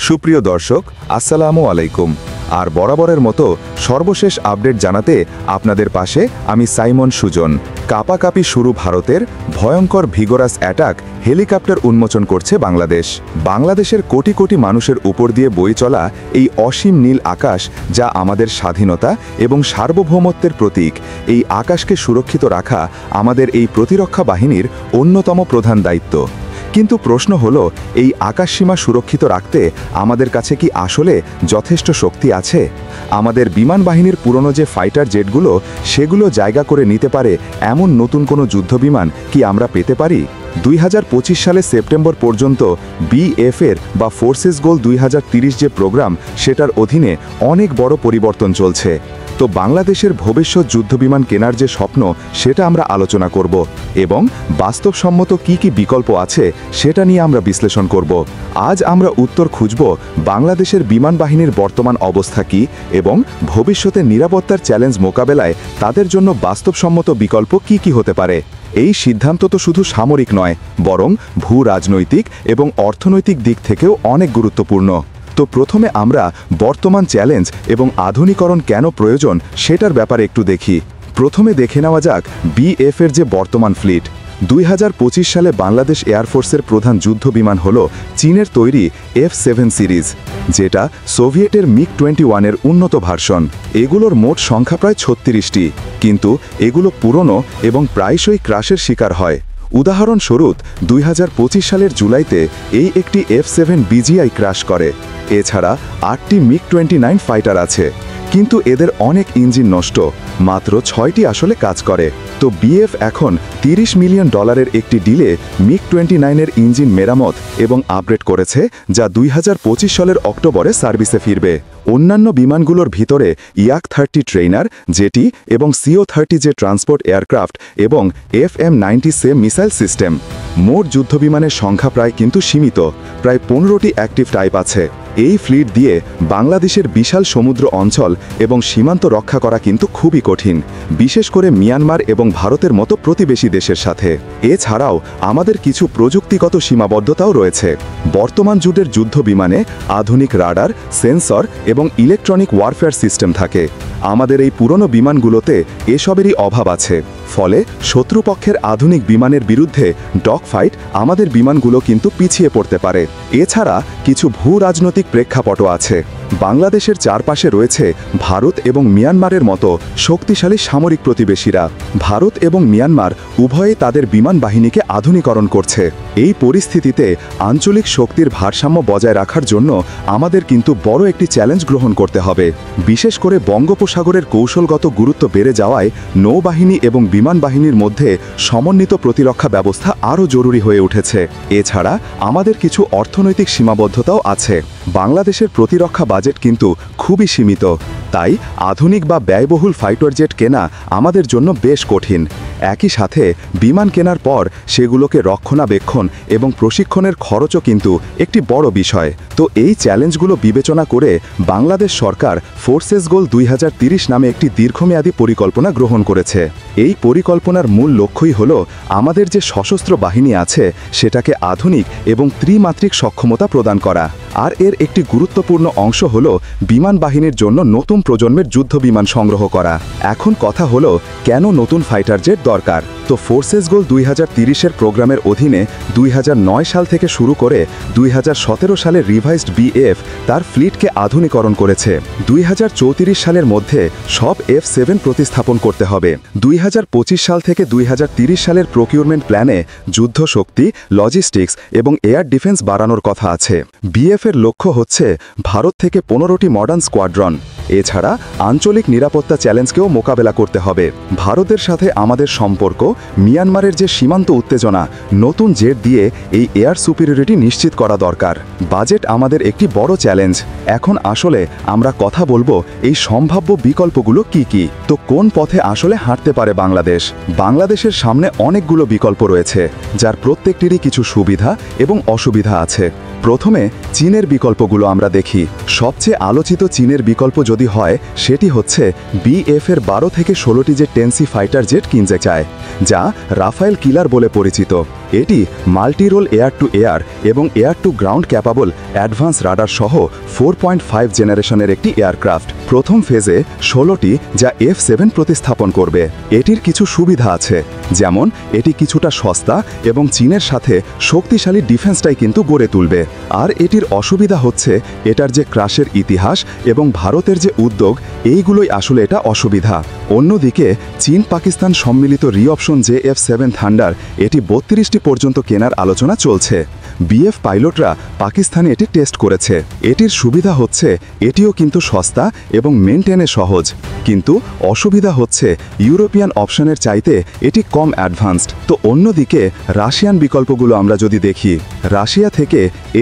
সুপ্রিয় দর্শক, আসসালামু আলাইকুম। আর বরাবরের মতো সর্বশেষ আপডেট জানাতে আপনাদের পাশে আমি সাইমন সুজন। কাপাকাপি শুরু ভারতের, ভয়ঙ্কর ভিগোরাস অ্যাটাক, হেলিকপ্টার উন্মোচন করছে বাংলাদেশ। বাংলাদেশের কোটি কোটি মানুষের উপর দিয়ে বয়ে চলা এই অসীম নীল আকাশ, যা আমাদের স্বাধীনতা এবং সার্বভৌমত্বের প্রতীক, এই আকাশকে সুরক্ষিত রাখা আমাদের এই প্রতিরক্ষা বাহিনীর অন্যতম প্রধান দায়িত্ব। কিন্তু প্রশ্ন হলো, এই আকাশসীমা সুরক্ষিত রাখতে আমাদের কাছে কি আসলে যথেষ্ট শক্তি আছে? আমাদের বিমান বাহিনীর পুরনো যে ফাইটার জেটগুলো, সেগুলো জায়গা করে নিতে পারে এমন নতুন কোনো যুদ্ধবিমান কি আমরা পেতে পারি? 2025 সালে সেপ্টেম্বর পর্যন্ত বিএফের বা ফোর্সেস গোল 2030 যে প্রোগ্রাম, সেটার অধীনে অনেক বড় পরিবর্তন চলছে। তো বাংলাদেশের ভবিষ্যৎ যুদ্ধবিমান কেনার যে স্বপ্ন, সেটা আমরা আলোচনা করব এবং বাস্তবসম্মত কি কি বিকল্প আছে সেটা নিয়ে আমরা বিশ্লেষণ করব। আজ আমরা উত্তর খুঁজব বাংলাদেশের বিমান বাহিনীর বর্তমান অবস্থা কি এবং ভবিষ্যতে নিরাপত্তার চ্যালেঞ্জ মোকাবেলায় তাদের জন্য বাস্তবসম্মত বিকল্প কি কি হতে পারে। এই সিদ্ধান্ত তো শুধু সামরিক নয়, বরং ভূ রাজনৈতিক এবং অর্থনৈতিক দিক থেকেও অনেক গুরুত্বপূর্ণ। তো প্রথমে আমরা বর্তমান চ্যালেঞ্জ এবং আধুনিকরণ কেন প্রয়োজন সেটার ব্যাপারে একটু দেখি। প্রথমে দেখে নেওয়া যাক বিএফের যে বর্তমান ফ্লিট। 2025 সালে বাংলাদেশ এয়ারফোর্সের প্রধান যুদ্ধবিমান হল চীনের তৈরি F-7 সিরিজ, যেটা সোভিয়েটের মিগ-21-এর উন্নত ভার্সন। এগুলোর মোট সংখ্যা প্রায় 36টি, কিন্তু এগুলো পুরনো এবং প্রায়শই ক্রাশের শিকার হয়। উদাহরণস্বরূপ 2025 সালের জুলাইতে এই একটি F-7 বিজিআই ক্রাশ করে। এছাড়া 8টি মিগ-29 ফাইটার আছে, কিন্তু এদের অনেক ইঞ্জিন নষ্ট, মাত্র 6টি আসলে কাজ করে। তো বিএফ এখন $30 মিলিয়ন একটি ডিলে মিগ-29-এর ইঞ্জিন মেরামত এবং আপগ্রেড করেছে, যা 2025 সালের অক্টোবরে সার্ভিসে ফিরবে। অন্যান্য বিমানগুলোর ভিতরে ইয়াক-30 ট্রেইনার জেটি এবং CO-30 যে ট্রান্সপোর্ট এয়ারক্রাফট এবং FM-90 মিসাইল সিস্টেম। মোট যুদ্ধবিমানের সংখ্যা কিন্তু সীমিত, প্রায় 15টি অ্যাক্টিভ টাইপ আছে। এই ফ্লিট দিয়ে বাংলাদেশের বিশাল সমুদ্র অঞ্চল এবং সীমান্ত রক্ষা করা কিন্তু খুবই কঠিন, বিশেষ করে মিয়ানমার এবং ভারতের মতো প্রতিবেশী দেশের সাথে। এছাড়াও আমাদের কিছু প্রযুক্তিগত সীমাবদ্ধতাও রয়েছে। বর্তমান যুগের যুদ্ধবিমানে আধুনিক রাডার, সেন্সর এবং ইলেকট্রনিক ওয়ারফেয়ার সিস্টেম থাকে। আমাদের এই পুরনো বিমানগুলোতে এসবেরই অভাব আছে। ফলে শত্রুপক্ষের আধুনিক বিমানের বিরুদ্ধে ডগ ফাইট আমাদের বিমানগুলো কিন্তু পিছিয়ে পড়তে পারে। এছাড়া কিছু ভূ রাজনৈতিক প্রেক্ষাপটও আছে। বাংলাদেশের চারপাশে রয়েছে ভারত এবং মিয়ানমারের মতো শক্তিশালী সামরিক প্রতিবেশীরা। ভারত এবং মিয়ানমার উভয়েই তাদের বিমান বাহিনীকে আধুনিকরণ করছে। এই পরিস্থিতিতে আঞ্চলিক শক্তির ভারসাম্য বজায় রাখার জন্য আমাদের কিন্তু বড় একটি চ্যালেঞ্জ গ্রহণ করতে হবে। বিশেষ করে বঙ্গোপসাগরের কৌশলগত গুরুত্ব বেড়ে যাওয়ায় নৌবাহিনী এবং বিমান বাহিনীর মধ্যে সমন্বিত প্রতিরক্ষা ব্যবস্থা আরও জরুরি হয়ে উঠেছে। এছাড়া আমাদের কিছু অর্থনৈতিক সীমাবদ্ধতাও আছে। বাংলাদেশের প্রতিরক্ষা বাজেট কিন্তু খুবই সীমিত, তাই আধুনিক বা ব্যয়বহুল ফাইটার জেট কেনা আমাদের জন্য বেশ কঠিন। একই সাথে বিমান কেনার পর সেগুলোকে রক্ষণাবেক্ষণ এবং প্রশিক্ষণের খরচও কিন্তু একটি বড় বিষয়। তো এই চ্যালেঞ্জগুলো বিবেচনা করে বাংলাদেশ সরকার ফোর্সেস গোল 2030 নামে একটি দীর্ঘমেয়াদী পরিকল্পনা গ্রহণ করেছে। এই পরিকল্পনার মূল লক্ষ্যই হল আমাদের যে সশস্ত্র বাহিনী আছে সেটাকে আধুনিক এবং ত্রিমাত্রিক সক্ষমতা প্রদান করা। আর এর একটি গুরুত্বপূর্ণ অংশ হল বিমান বাহিনীর জন্য নতুন প্রজন্মের যুদ্ধবিমান সংগ্রহ করা। এখন কথা হলো, কেন নতুন ফাইটার জেট দরকার? তো ফোর্সেস গোল 2030-এর প্রোগ্রামের অধীনে 2009 সাল থেকে শুরু করে 2017 সালের রিভাইজড বিএফ তার ফ্লিটকে আধুনিকরণ করেছে। 2034 সালের মধ্যে সব F-7 প্রতিস্থাপন করতে হবে। 2025 সাল থেকে 2030 সালের প্রকিউরমেন্ট প্ল্যানে যুদ্ধ শক্তি, লজিস্টিক্স এবং এয়ার ডিফেন্স বাড়ানোর কথা আছে। বিএফের লক্ষ্য হচ্ছে ভারত থেকে 15টি মডার্ন স্কোয়াড্রন। এছাড়া আঞ্চলিক নিরাপত্তা চ্যালেঞ্জকেও মোকাবেলা করতে হবে। ভারতের সাথে আমাদের সম্পর্ক, মিয়ানমারের যে সীমান্ত উত্তেজনা, নতুন জেট দিয়ে এই এয়ার সুপিরিয়রিটি নিশ্চিত করা দরকার। বাজেট আমাদের একটি বড় চ্যালেঞ্জ। এখন আসলে আমরা কথা বলবো এই সম্ভাব্য বিকল্পগুলো কি কি। তো কোন পথে আসলে হাঁটতে পারে বাংলাদেশ? বাংলাদেশের সামনে অনেকগুলো বিকল্প রয়েছে, যার প্রত্যেকটিরই কিছু সুবিধা এবং অসুবিধা আছে। প্রথমে চীনের বিকল্পগুলো আমরা দেখি। সবচেয়ে আলোচিত চীনের বিকল্প যদি হয়, সেটি হচ্ছে BF-এর 12 থেকে 16টি যে টেনসি ফাইটার জেট কিনতে চায়, যা রাফায়েল কিলার বলে পরিচিত। এটি মাল্টিরোল এয়ার টু এয়ার এবং air to ground capable advance radar সহ 4.5 জেনারেশনের একটি এয়ারক্রাফট। প্রথম ফেজে 16টি, যা F-7 প্রতিস্থাপন করবে। এটির কিছু সুবিধা আছে, যেমন এটি কিছুটা সস্তা এবং চীনের সাথে শক্তিশালী ডিফেন্সটাই কিন্তু গড়ে তুলবে। আর এটির অসুবিধা হচ্ছে এটার যে ক্রাশের ইতিহাস এবং ভারতের যে উদ্যোগ, এইগুলোই আসলে এটা অসুবিধা। অন্যদিকে চীন পাকিস্তান সম্মিলিত রিঅপশন যে F-7 থান্ডার, এটি 32টি পর্যন্ত কেনার আলোচনা চলছে। BF পাইলটরা পাকিস্তানে এটি টেস্ট করেছে। এটির সুবিধা হচ্ছে এটিও কিন্তু সস্তা এবং মেনটেনে সহজ, কিন্তু অসুবিধা হচ্ছে ইউরোপিয়ান অপশনের চাইতে এটি কম অ্যাডভান্সড। তো অন্যদিকে রাশিয়ান বিকল্পগুলো আমরা যদি দেখি, রাশিয়া থেকে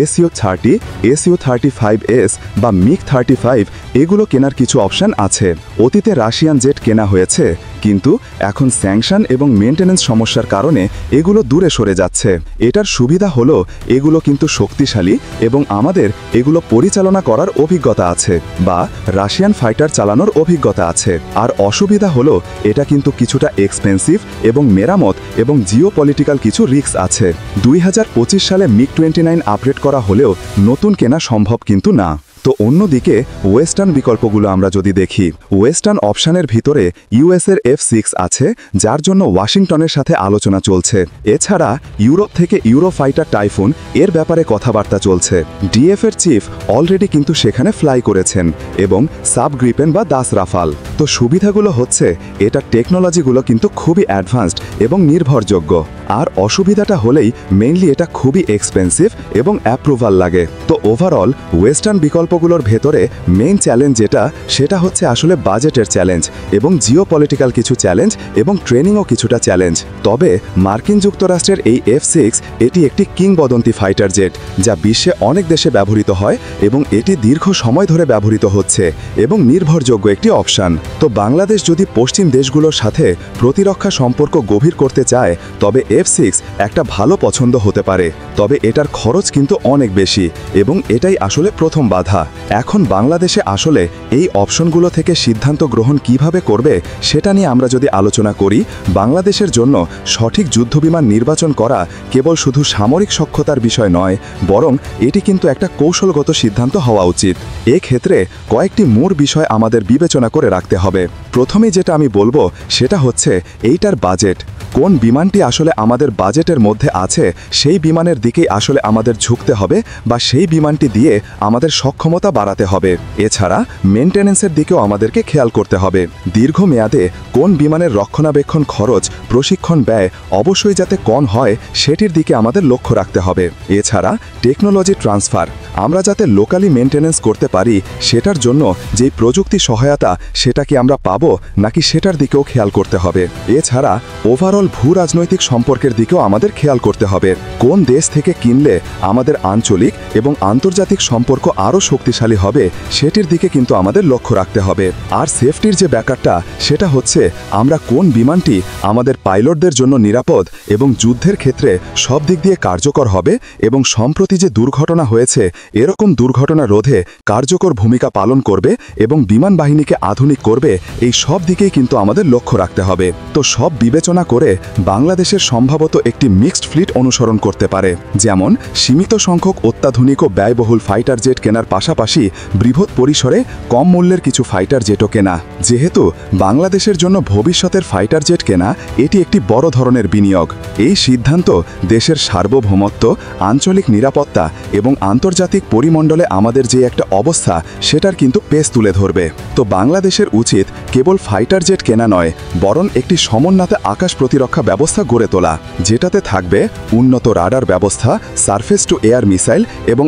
SU-30, SU-35S বা MiG-35 এগুলো কেনার কিছু অপশন আছে। অতীতে রাশিয়ান জেট কেনা হয়েছে, কিন্তু এখন স্যাংশন এবং মেনটেন্যান্স সমস্যার কারণে এগুলো দূরে সরে যাচ্ছে। এটার সুবিধা হলো এগুলো কিন্তু শক্তিশালী এবং আমাদের এগুলো পরিচালনা করার অভিজ্ঞতা আছে বা রাশিয়ান ফাইটার চালানোর অভিজ্ঞতা আছে। আর অসুবিধা হলো এটা কিন্তু কিছুটা এক্সপেন্সিভ এবং মেরামত এবং জিওপলিটিক্যাল কিছু রিস্ক আছে। 2025 সালে MiG-29 আপগ্রেড করা হলেও নতুন কেনা সম্ভব কিন্তু না। তো অন্যদিকে ওয়েস্টার্ন বিকল্পগুলো আমরা যদি দেখি, ওয়েস্টার্ন অপশানের ভিতরে US-এর F-6 আছে, যার জন্য ওয়াশিংটনের সাথে আলোচনা চলছে। এছাড়া ইউরোপ থেকে ইউরোফাইটার টাইফুন এর ব্যাপারে কথাবার্তা চলছে। DF-এর চিফ অলরেডি কিন্তু সেখানে ফ্লাই করেছেন এবং সাব গ্রিপেন বা দাস রাফাল। তো সুবিধাগুলো হচ্ছে এটা টেকনোলজিগুলো কিন্তু খুবই অ্যাডভান্সড এবং নির্ভরযোগ্য। আর অসুবিধাটা হলেই মেইনলি এটা খুবই এক্সপেন্সিভ এবং অ্যাপ্রুভাল লাগে। তো ওভারঅল ওয়েস্টার্ন বিকল্পগুলোর ভেতরে মেইন চ্যালেঞ্জ যেটা, সেটা হচ্ছে আসলে বাজেটের চ্যালেঞ্জ এবং জিওপলিটিক্যাল কিছু চ্যালেঞ্জ এবং ট্রেনিংও কিছুটা চ্যালেঞ্জ। তবে মার্কিন যুক্তরাষ্ট্রের এই F-6 এটি একটি কিংবদন্তি ফাইটার জেট, যা বিশ্বে অনেক দেশে ব্যবহৃত হয় এবং এটি দীর্ঘ সময় ধরে ব্যবহৃত হচ্ছে এবং নির্ভরযোগ্য একটি অপশান। তো বাংলাদেশ যদি পশ্চিম দেশগুলোর সাথে প্রতিরক্ষা সম্পর্ক গভীর করতে চায়, তবে F-6 একটা ভালো পছন্দ হতে পারে। তবে এটার খরচ কিন্তু অনেক বেশি এবং এটাই আসলে প্রথম বাধা। এখন বাংলাদেশে আসলে এই অপশনগুলো থেকে সিদ্ধান্ত গ্রহণ কিভাবে করবে সেটা নিয়ে আমরা যদি আলোচনা করি, বাংলাদেশের জন্য সঠিক যুদ্ধবিমান নির্বাচন করা কেবল শুধু সামরিক সক্ষতার বিষয় নয়, বরং এটি কিন্তু একটা কৌশলগত সিদ্ধান্ত হওয়া উচিত। এক্ষেত্রে কয়েকটি মূল বিষয় আমাদের বিবেচনা করে রাখতে হবে। প্রথমেই যেটা আমি বলবো সেটা হচ্ছে এইটার বাজেট। কোন বিমানটি আসলে আমাদের বাজেটের মধ্যে আছে সেই বিমানের দিকেই আসলে আমাদের ঝুঁকতে হবে বা সেই বিমানটি দিয়ে আমাদের সক্ষমতা বাড়াতে হবে। এছাড়া মেনটেন্যান্সের দিকেও আমাদেরকে খেয়াল করতে হবে। দীর্ঘমেয়াদে কোন বিমানের রক্ষণাবেক্ষণ খরচ, প্রশিক্ষণ ব্যয় অবশ্যই যাতে কম হয় সেটির দিকে আমাদের লক্ষ্য রাখতে হবে। এছাড়া টেকনোলজি ট্রান্সফার আমরা যাতে লোকালি মেনটেন্যান্স করতে পারি, সেটার জন্য যেই প্রযুক্তি সহায়তা সেটা কি আমরা পাবো নাকি সেটার দিকেও খেয়াল করতে হবে। এছাড়া ওভারঅল ভূ রাজনৈতিক সম্পর্কের দিকেও আমাদের খেয়াল করতে হবে। কোন দেশ থেকে কিনলে আমাদের আঞ্চলিক এবং আন্তর্জাতিক সম্পর্ক আরও শক্তিশালী হবে সেটির দিকে কিন্তু আমাদের লক্ষ্য রাখতে হবে। আর সেফটির যে ব্যাপারটা সেটা হচ্ছে আমরা কোন বিমানটি আমাদের পাইলটদের জন্য নিরাপদ এবং যুদ্ধের ক্ষেত্রে সব দিক দিয়ে কার্যকর হবে এবং সম্প্রতি যে দুর্ঘটনা হয়েছে এরকম দুর্ঘটনা রোধে কার্যকর ভূমিকা পালন করবে এবং বিমান বাহিনীকে আধুনিক করবে, এই সব দিকেই কিন্তু আমাদের লক্ষ্য রাখতে হবে। তো সব বিবেচনা করে বাংলাদেশের সম্ভবত একটি মিক্সড ফ্লিট অনুসরণ করতে পারে, যেমন সীমিত সংখ্যক অত্যাধুনিক ও ব্যয়বহুল ফাইটার জেট কেনার পাশাপাশি বৃহৎ পরিসরে কম মূল্যের কিছু ফাইটার জেটও কেনা। যেহেতু বাংলাদেশের জন্য ভবিষ্যতের ফাইটার জেট কেনা এটি একটি বড় ধরনের বিনিয়োগ, এই সিদ্ধান্ত দেশের সার্বভৌমত্ব, আঞ্চলিক নিরাপত্তা এবং আন্তর্জাতিক পরিমণ্ডলে আমাদের যে একটা অবস্থা সেটার কিন্তু পেস তুলে ধরবে। তো বাংলাদেশের উচিত কেবল ফাইটার জেট কেনা নয়, বরং একটি সমন্বিত আকাশ প্রতিরক্ষা ব্যবস্থা গড়ে তোলা, যেটাতে থাকবে উন্নত রাডার ব্যবস্থা, সারফেস টু এয়ার মিসাইল এবং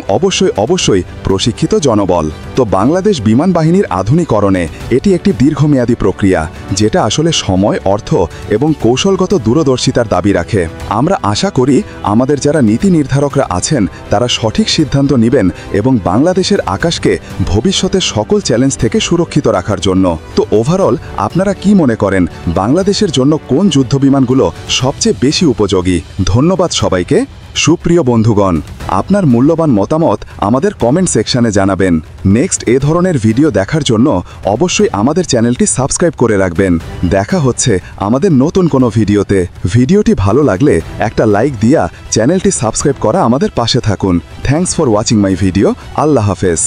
অবশ্যই প্রশিক্ষিত জনবল। তো বাংলাদেশ বিমান বাহিনীর আধুনিকরণে এটি একটি দীর্ঘমেয়াদী প্রক্রিয়া, যেটা আসলে সময়, অর্থ এবং কৌশলগত দূরদর্শিতার দাবি রাখে। আমরা আশা করি আমাদের যারা নীতি নির্ধারকরা আছেন তারা সঠিক সিদ্ধান্ত নেবেন এবং বাংলাদেশের আকাশকে ভবিষ্যতের সকল চ্যালেঞ্জ থেকে সুরক্ষিত রাখার জন্য। তো ওভারঅল আপনারা কি মনে করেন বাংলাদেশের জন্য কোন যুদ্ধবিমানগুলো সবচেয়ে বেশি উপযোগী? ধন্যবাদ সবাইকে। সুপ্রিয় বন্ধুগণ। আপনার মূল্যবান মতামত আমাদের কমেন্ট সেকশনে জানাবেন। নেক্সট এ ধরনের ভিডিও দেখার জন্য অবশ্যই আমাদের চ্যানেলটি সাবস্ক্রাইব করে রাখবেন। দেখা হচ্ছে আমাদের নতুন কোনো ভিডিওতে। ভিডিওটি ভালো লাগলে একটা লাইক দিয়া চ্যানেলটি সাবস্ক্রাইব করা আমাদের পাশে থাকুন। Thanks for watching my video. Allah হাফেজ।